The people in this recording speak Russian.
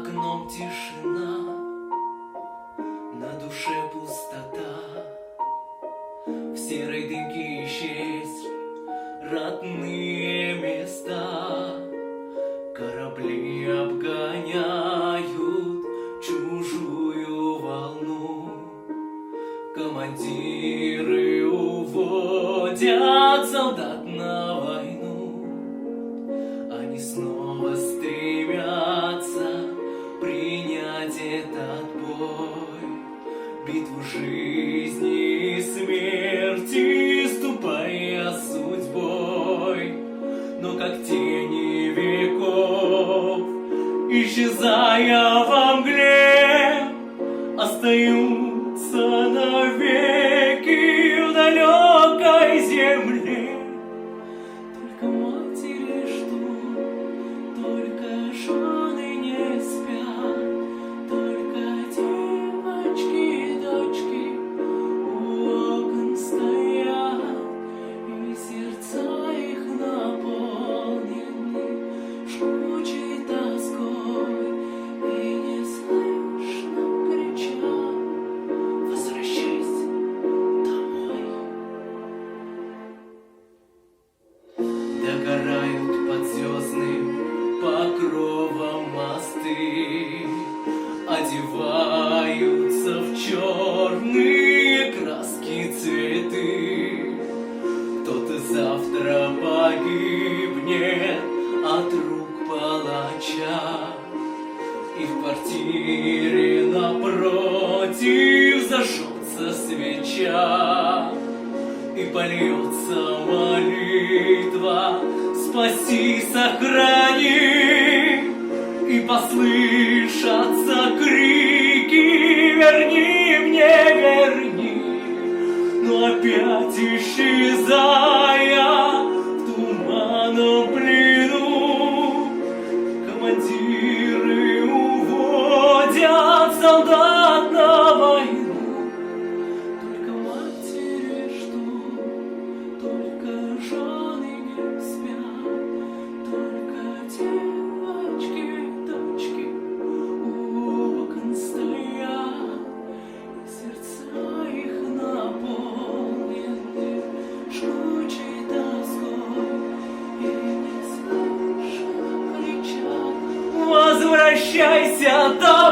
окном тишина, на душе пустота. В серой дымке исчезли родные места. Корабли обгоняют чужую волну. Командиры уводят солдат на войну. Они снова стремятся принять этот бой, битву жизни и смерти, ступая судьбой. Но как тени веков, исчезая во мгле, остаются навеки в далекой земле. Только матери ждут, только жены не спят, только девочки и дочки у окон стоят, и сердца их наполнены жгучей тоской, и не слышно кричат: возвращайся домой. Догорают под звездным покровом мосты, одеваются в черные краски цветы. Кто-то завтра погибнет от рук палача, и в квартире напротив зажжется свеча, и польется молитва: спаси, сохрани, и послышатся крики: верни мне, верни. Но опять исчезая в туманном плену, командиры уводят солдат на войну. Только матери ждут, только жены не спят, только девочки, дочки у окон стоят, и сердца их наполнены жгучей тоской, и не слышно кричат: возвращайся домой.